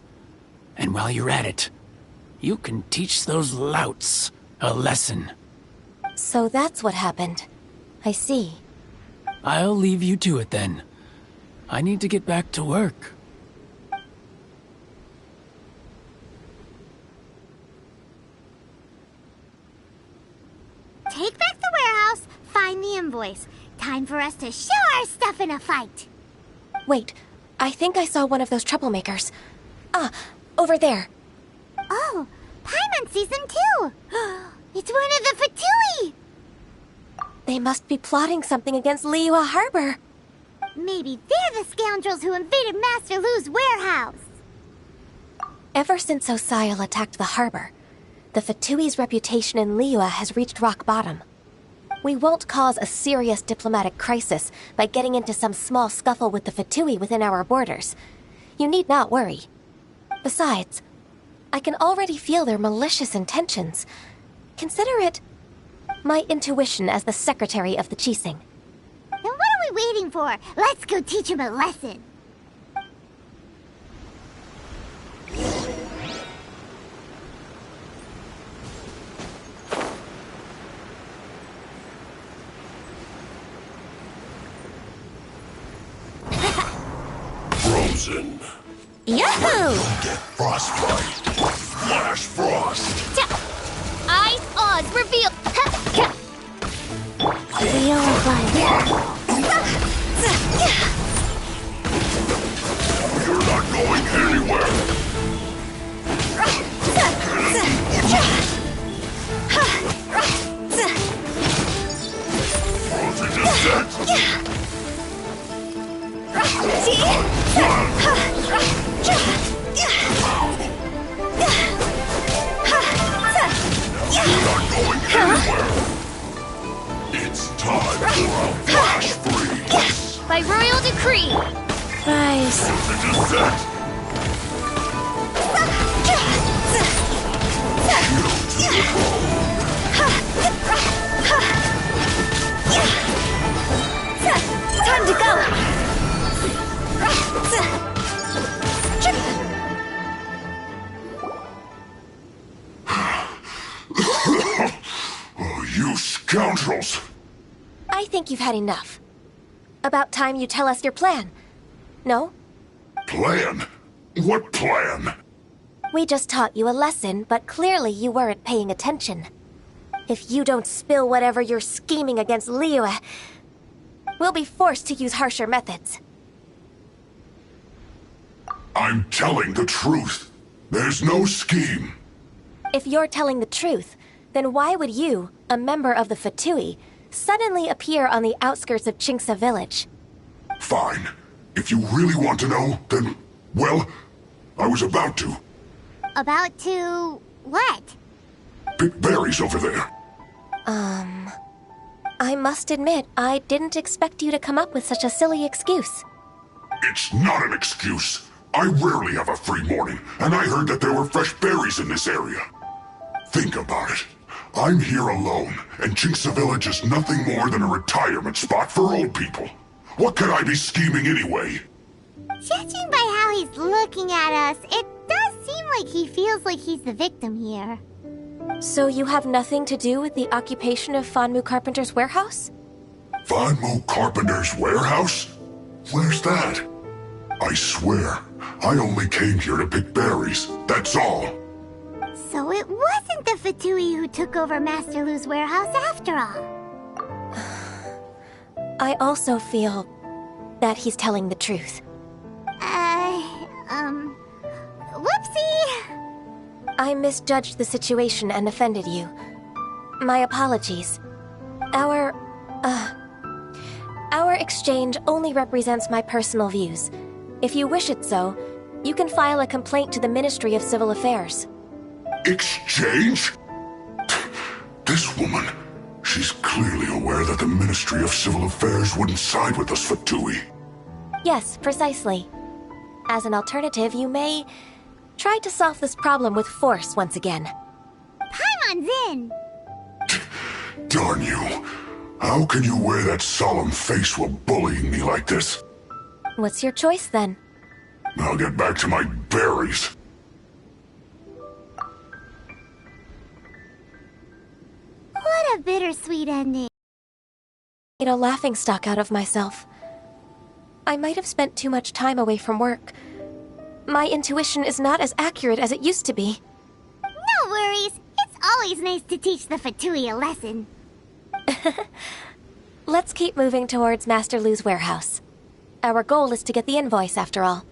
L: And while you're at it, you can teach those louts a lesson.
A: So that's what happened. I see.
L: I'll leave you to it then. I need to get back to work.
E: Take back the warehouse, find the invoice. Time for us to show our stuff in a fight.
A: Wait, I think I saw one of those troublemakers. Ah, over there.
E: Oh, Paimon sees them too. It's one of the Fatui.
A: They must be plotting something against Liyue Harbor.
E: Maybe they're the scoundrels who invaded Master Lu's warehouse.
A: Ever since Osial attacked the harbor, the Fatui's reputation in Liyue has reached rock bottom. We won't cause a serious diplomatic crisis by getting into some small scuffle with the Fatui within our borders. You need not worry. Besides, I can already feel their malicious intentions. Consider it my intuition as the secretary of the Qixing.
E: Then what are we waiting for? Let's go teach him a lesson.
P: Frozen.
E: Yahoo!
P: Get frostbite. Flash frost.
E: Eyes, Oz, reveal. Real
P: You're not going anywhere. Frozen is set. You're not going anywhere. It's time for a flash freeze.
E: By royal decree.
A: Rise.
P: Frozen is set. Shield to the bone.
E: Time to go.
P: Oh, you scoundrels!
A: I think you've had enough. About time you tell us your plan. No?
P: Plan? What plan?
A: We just taught you a lesson, but clearly you weren't paying attention. If you don't spill whatever you're scheming against Liyue, we'll be forced to use harsher methods.
P: I'm telling the truth. There's no scheme.
A: If you're telling the truth, then why would you, a member of the Fatui, suddenly appear on the outskirts of Qingce village?
P: Fine. If you really want to know, then, well, I was about to.
E: About to what?
P: Pick berries over there.
A: I must admit, I didn't expect you to come up with such a silly excuse.
P: It's not an excuse. I rarely have a free morning, and I heard that there were fresh berries in this area. Think about it. I'm here alone, and Qingce Village is nothing more than a retirement spot for old people. What could I be scheming anyway?
E: Judging by how he's looking at us, it does seem like he feels like he's the victim here.
A: So you have nothing to do with the occupation of Fanmu Carpenter's warehouse?
P: Fanmu Carpenter's warehouse? Where's that? I swear, I only came here to pick berries, that's all.
E: So it wasn't the Fatui who took over Master Lu's warehouse after all.
A: I also feel that he's telling the truth.
E: Whoopsie!
A: I misjudged the situation and offended you. My apologies. Our exchange only represents my personal views. If you wish it so, you can file a complaint to the Ministry of Civil Affairs.
P: Exchange? This woman, she's clearly aware that the Ministry of Civil Affairs wouldn't side with us, Fatui.
A: Yes, precisely. As an alternative, you may try to solve this problem with force once again.
E: Paimon's in!
P: Darn you. How can you wear that solemn face while bullying me like this?
A: What's your choice then?
P: I'll get back to my berries.
E: What a bittersweet ending.
A: Made a laughingstock out of myself. I might have spent too much time away from work. My intuition is not as accurate as it used to be.
E: No worries. It's always nice to teach the Fatui a lesson.
A: Let's keep moving towards Master Lu's warehouse. Our goal is to get the invoice, after all.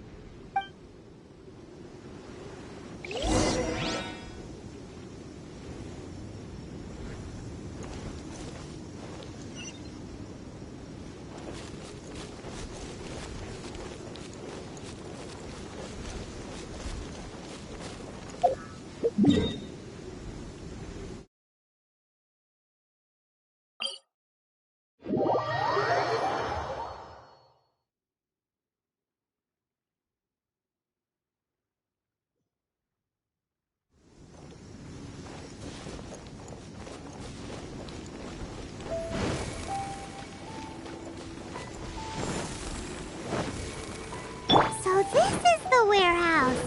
E: So this is the warehouse.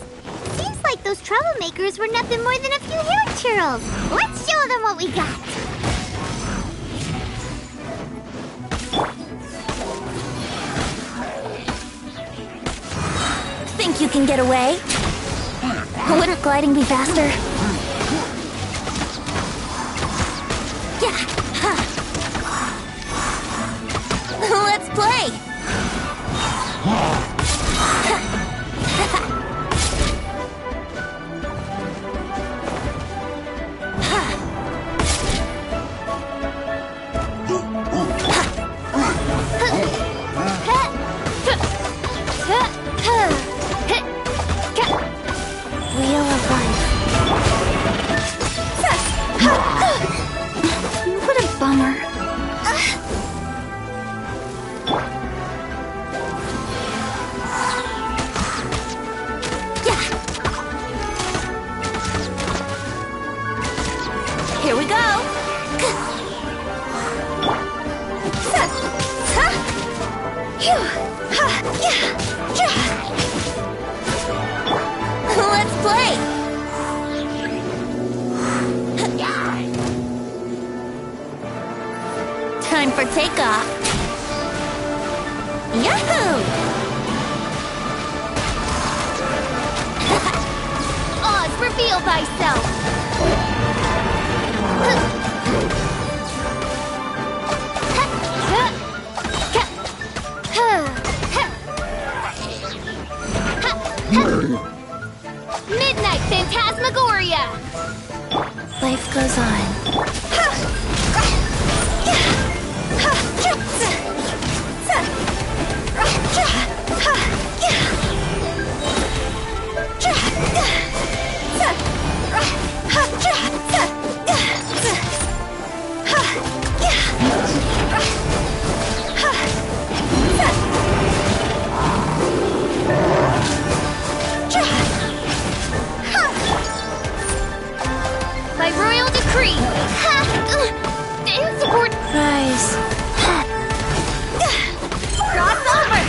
E: Seems like those troublemakers were nothing more than a few hair churls. Let's show them what we got.
Q: Think you can get away? Wouldn't gliding be faster? Yeah. Let's play.
E: Wheel of Life.
Q: What a bummer. Here we go. Let's play. Time for takeoff. Yahoo!
E: Oz, reveal thyself. Midnight Phantasmagoria!
Q: Life goes on.
E: By royal decree! Insubord...
Q: Rise.
E: Cross over!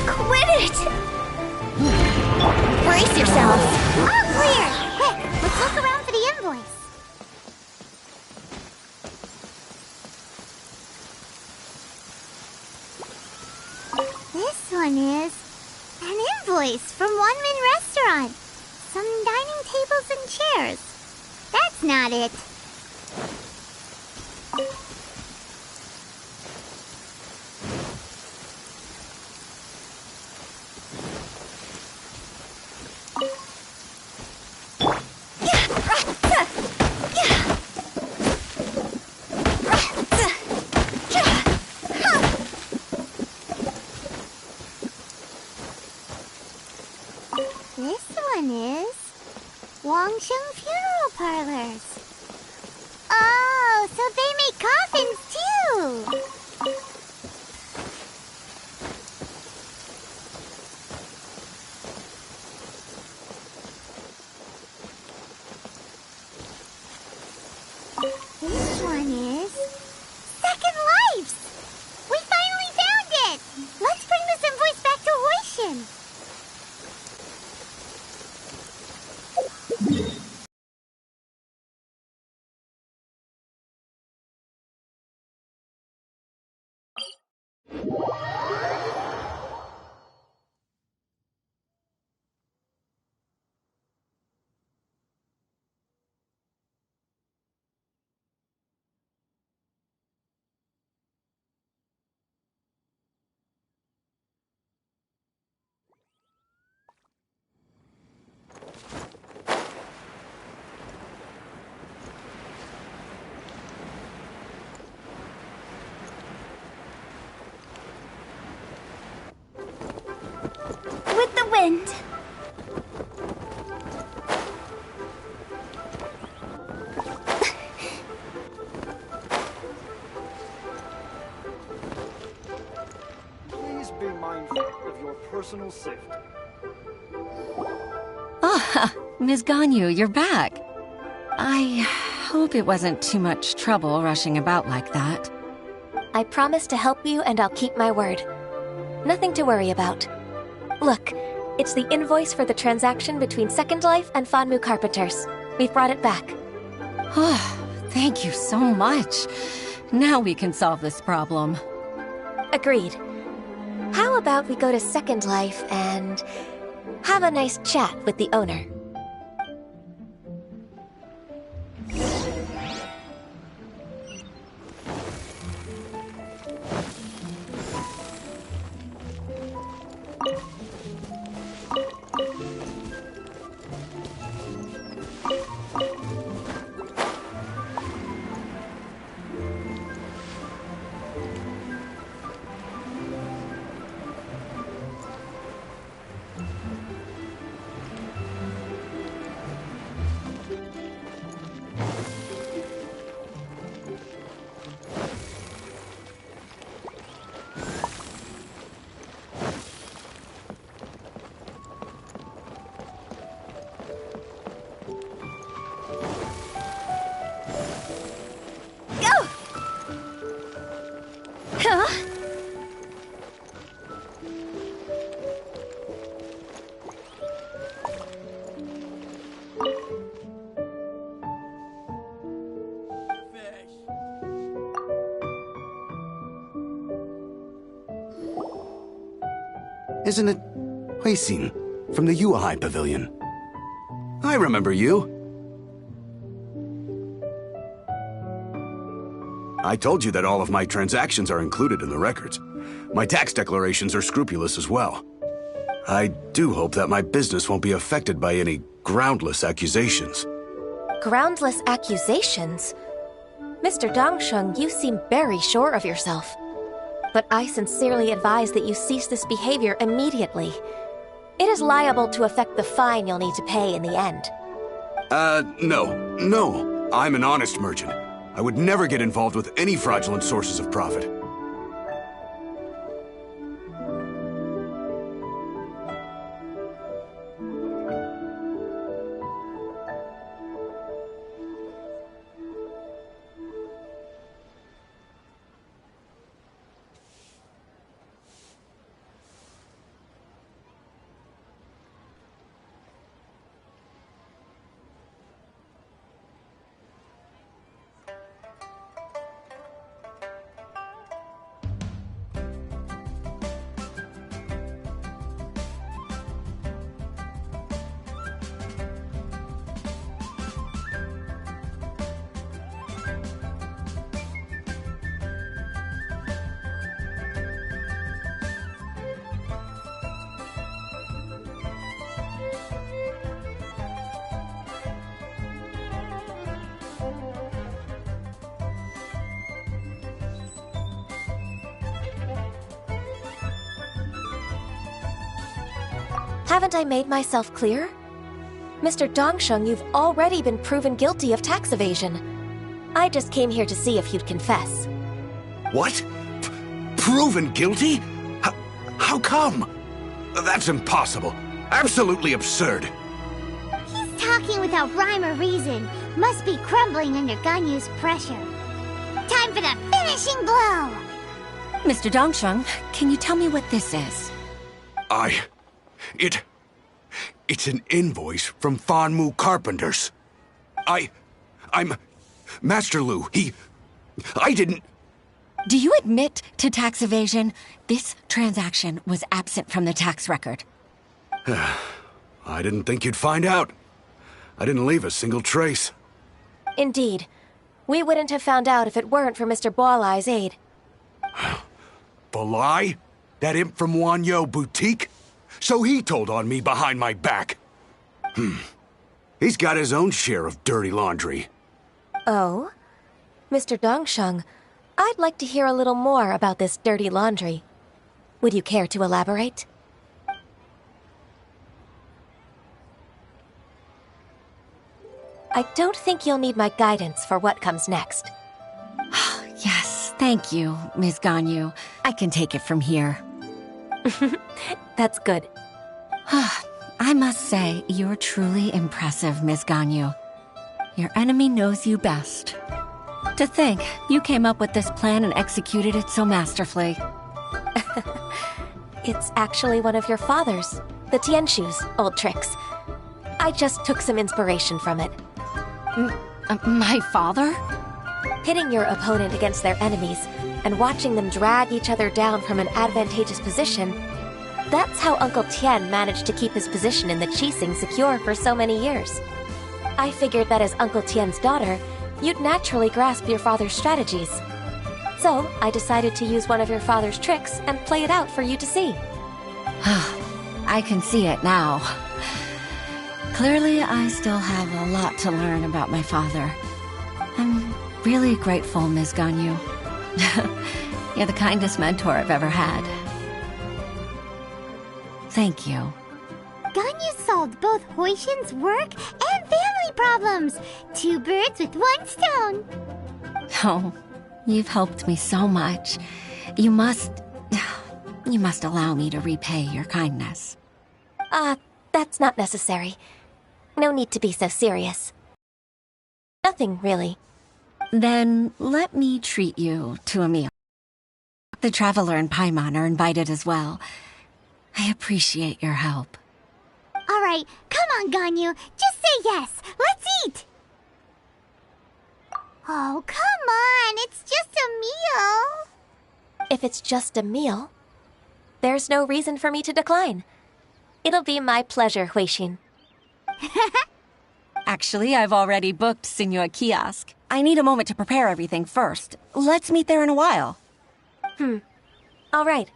Q: Quit it! Brace yourself.
E: All clear! Quick, let's look around for the invoice. This one is an invoice from One Min Restaurant. Some dining tables and chairs. That's not it. This one is Wangsheng Funeral Parlors. Oh, so they make coffins too. this one is Second Lives. We finally found it. Let's bring this invoice back to Hoishin. With the wind.
R: Please be mindful of your personal safety.
N: Ah, Ms. Ganyu, you're back. I hope it wasn't too much trouble rushing about like that.
A: I promise to help you and I'll keep my word. Nothing to worry about. Look, it's the invoice for the transaction between Second Life and Fanmu Carpenters. We've brought it back.
N: Oh, thank you so much. Now we can solve this problem.
A: Agreed. How about we go to Second Life and have a nice chat with the owner?
S: Isn't it Huixin from the Yuehai Pavilion? I remember you. I told you that all of my transactions are included in the records. My tax declarations are scrupulous as well. I do hope that my business won't be affected by any groundless accusations.
A: Groundless accusations? Mr. Dongsheng, you seem very sure of yourself. But I sincerely advise that you cease this behavior immediately. It is liable to affect the fine you'll need to pay in the end.
S: No. I'm an honest merchant. I would never get involved with any fraudulent sources of profit.
A: Haven't I made myself clear? Mr. Dongsheng, you've already been proven guilty of tax evasion. I just came here to see if you'd confess.
S: What? Proven guilty? How come? That's impossible. Absolutely absurd.
E: He's talking without rhyme or reason. Must be crumbling under Ganyu's pressure. give it a finishing blow!
N: Mr. Dongsheng, can you tell me what this is?
S: It's an invoice from Fanmu Carpenters. I'm Master Lu. I didn't...
N: Do you admit to tax evasion? This transaction was absent from the tax record.
S: I didn't think you'd find out. I didn't leave a single trace.
A: Indeed. We wouldn't have found out if it weren't for Mr. Boalai's aid.
S: Balai? That imp from Wanyo Boutique? So he told on me behind my back. He's got his own share of dirty laundry.
A: Oh? Mr. Dongsheng, I'd like to hear a little more about this dirty laundry. Would you care to elaborate? I don't think you'll need my guidance for what comes next.
N: Yes, thank you, Ms. Ganyu. I can take it from here.
A: That's good.
N: I must say, you're truly impressive, Ms. Ganyu. Your enemy knows you best. To think, you came up with this plan and executed it so masterfully.
A: It's actually one of your father's, the Tianshu's, old tricks. I just took some inspiration from it.
N: My father?
A: Pitting your opponent against their enemies and watching them drag each other down from an advantageous position, that's how Uncle Tian managed to keep his position in the Qixing secure for so many years. I figured that as Uncle Tian's daughter, you'd naturally grasp your father's strategies. So, I decided to use one of your father's tricks and play it out for you to see.
N: I can see it now. Clearly, I still have a lot to learn about my father. I'm really grateful, Ms. Ganyu. You're the kindest mentor I've ever had. Thank you.
E: Ganyu solved both Huixin's work and family problems. 2 birds with 1 stone.
N: Oh, you've helped me so much. You must allow me to repay your kindness.
A: That's not necessary. No need to be so serious. Nothing, really.
N: Then let me treat you to a meal. The Traveler and Paimon are invited as well. I appreciate your help.
E: All right, come on, Ganyu. Just say yes. Let's eat. Oh, come on. It's just a meal.
A: If it's just a meal, there's no reason for me to decline. It'll be my pleasure, Huixin.
N: Actually, I've already booked Senor Kiosk. I need a moment to prepare everything first. Let's meet there in a while.
A: All right.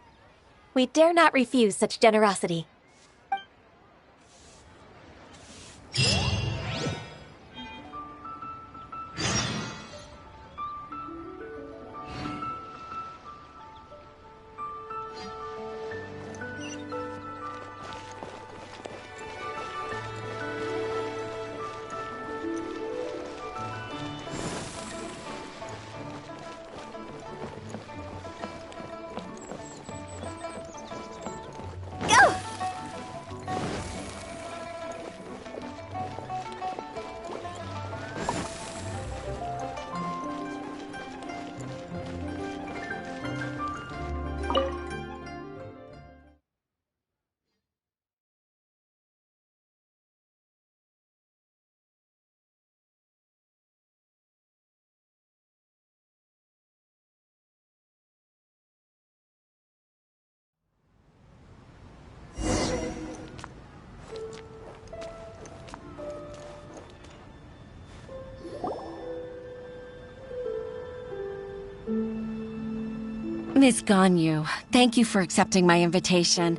A: We dare not refuse such generosity.
N: Miss Ganyu, thank you for accepting my invitation.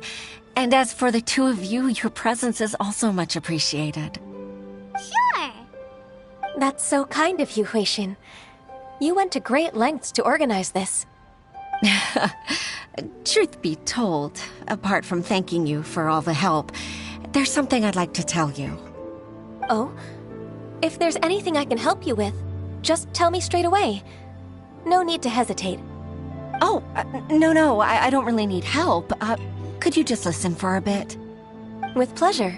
N: And as for the 2 of you, your presence is also much appreciated.
E: Sure.
A: That's so kind of you, Huixin. You went to great lengths to organize this.
N: Truth be told, apart from thanking you for all the help, there's something I'd like to tell you.
A: Oh? If there's anything I can help you with, just tell me straight away. No need to hesitate.
N: Oh, no, I don't really need help. Could you just listen for a bit?
A: With pleasure.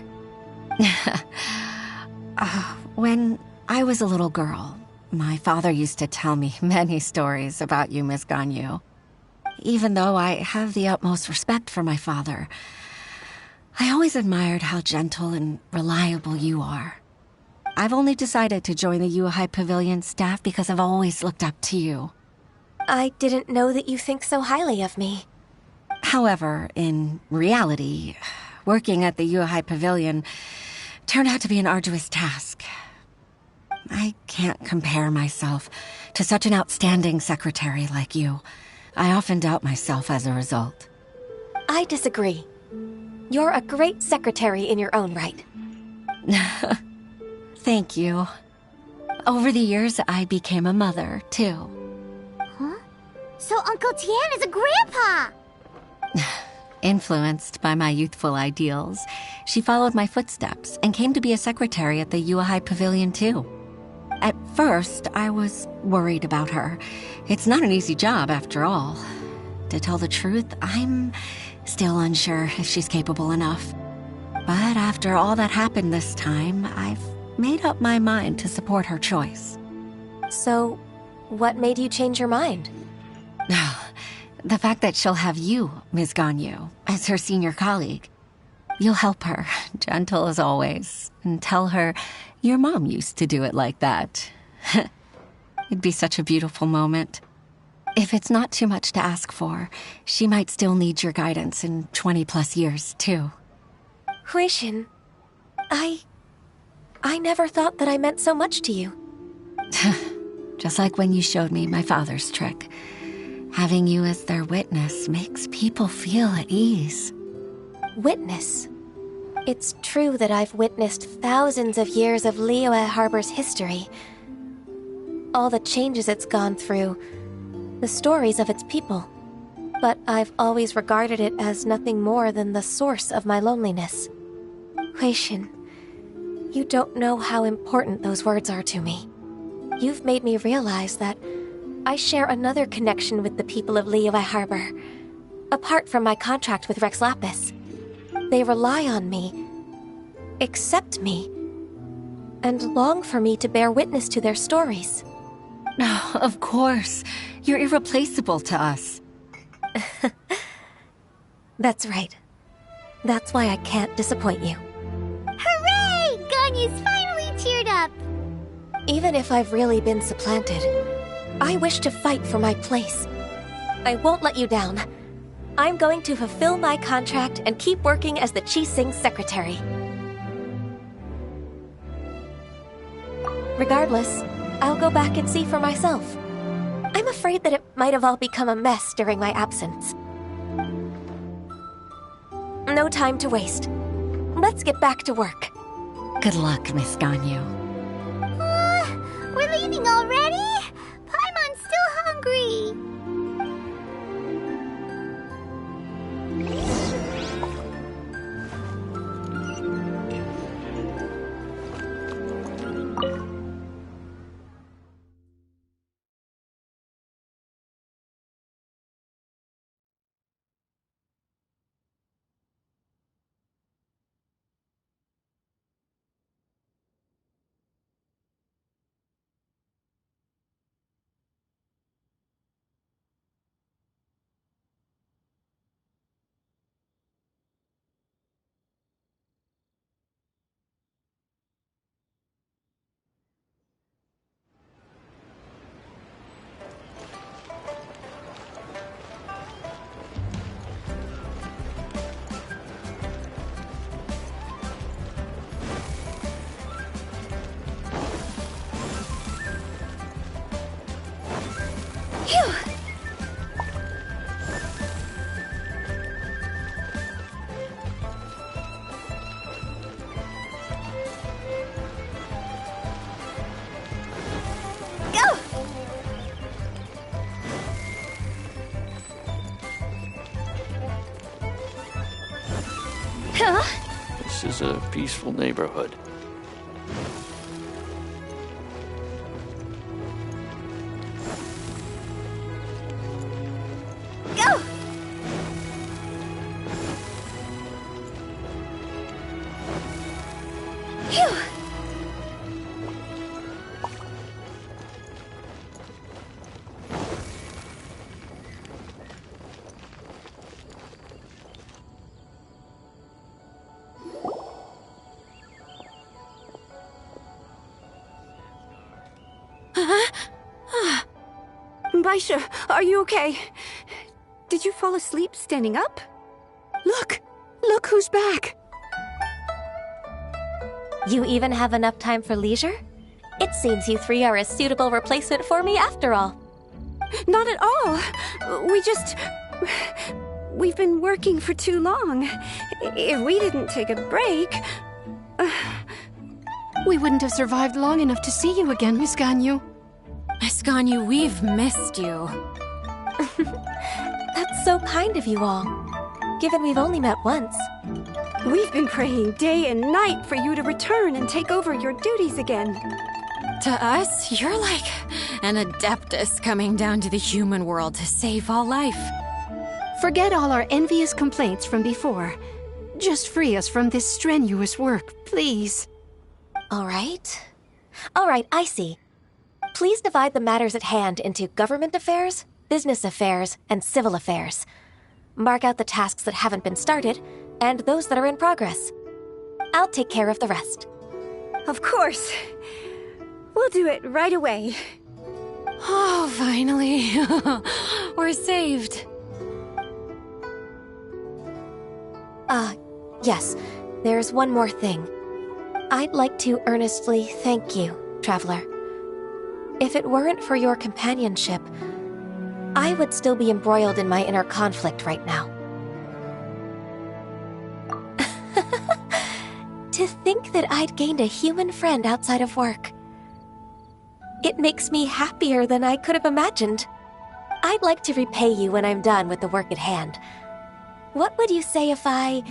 N: When I was a little girl, My father used to tell me many stories about you, Miss Ganyu. Even though I have the utmost respect for my father, I always admired how gentle and reliable you are. I've only decided to join the Yuhai Pavilion staff because I've always looked up to you.
A: I didn't know that you think so highly of me.
N: However, in reality, working at the Yuhai Pavilion turned out to be an arduous task. I can't compare myself to such an outstanding secretary like you. I often doubt myself as a result.
A: I disagree. You're a great secretary in your own right.
N: Thank you. Over the years, I became a mother, too.
E: Huh? So Uncle Tian is a grandpa!
N: Influenced by my youthful ideals, she followed my footsteps and came to be a secretary at the Yuhai Pavilion, too. At first, I was worried about her. It's not an easy job, after all. To tell the truth, I'm still unsure if she's capable enough. But after all that happened this time, I've made up my mind to support her choice.
A: So, what made you change your mind?
N: The fact that she'll have you, Ms. Ganyu, as her senior colleague. You'll help her, gentle as always, and tell her your mom used to do it like that. It'd be such a beautiful moment. If it's not too much to ask for, she might still need your guidance in 20+ years, too.
A: Huixin, I never thought that I meant so much to you.
N: Just like when you showed me my father's trick. Having you as their witness makes people feel at ease.
A: Witness? It's true that I've witnessed thousands of years of Liyue Harbor's history. All the changes it's gone through, the stories of its people. But I've always regarded it as nothing more than the source of my loneliness. Huixin, you don't know how important those words are to me. You've made me realize that I share another connection with the people of Liyue Harbor, apart from my contract with Rex Lapis. They rely on me, accept me, and long for me to bear witness to their stories.
N: Oh, of course. You're irreplaceable to us.
A: That's right. That's why I can't disappoint you.
E: Hooray! Ganyu's finally cheered up!
A: Even if I've really been supplanted, I wish to fight for my place. I won't let you down. I'm going to fulfill my contract and keep working as the Qixing's secretary. Regardless, I'll go back and see for myself. I'm afraid that it might have all become a mess during my absence. No time to waste. Let's get back to work.
N: Good luck, Miss Ganyu.
E: We're leaving already? Paimon's still hungry.
T: This is a peaceful neighborhood.
E: Go! Phew!
F: Baisha, are you okay? Did you fall asleep standing up? Look! Look who's back!
A: You even have enough time for leisure? It seems you three are a suitable replacement for me after all.
F: Not at all. We've been working for too long. If we didn't take a break...
C: We wouldn't have survived long enough to see you again, Miss Ganyu.
D: Miss Ganyu, we've missed you.
A: That's so kind of you all, given we've only met once.
F: We've been praying day and night for you to return and take over your duties again.
D: To us, you're like an adeptus coming down to the human world to save all life.
C: Forget all our envious complaints from before. Just free us from this strenuous work, please.
A: All right, I see. Please divide the matters at hand into government affairs, business affairs, and civil affairs. Mark out the tasks that haven't been started, and those that are in progress. I'll take care of the rest.
F: Of course. We'll do it right away.
D: Oh, finally. We're saved.
A: Yes. There's one more thing. I'd like to earnestly thank you, Traveler. If it weren't for your companionship, I would still be embroiled in my inner conflict right now. To think that I'd gained a human friend outside of work. It makes me happier than I could have imagined. I'd like to repay you when I'm done with the work at hand. What would you say if I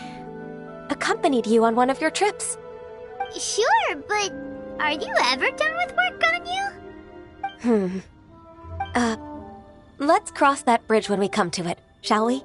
A: accompanied you on one of your trips?
E: Sure, but are you ever done with work, Ganyu?
A: Let's cross that bridge when we come to it, shall we?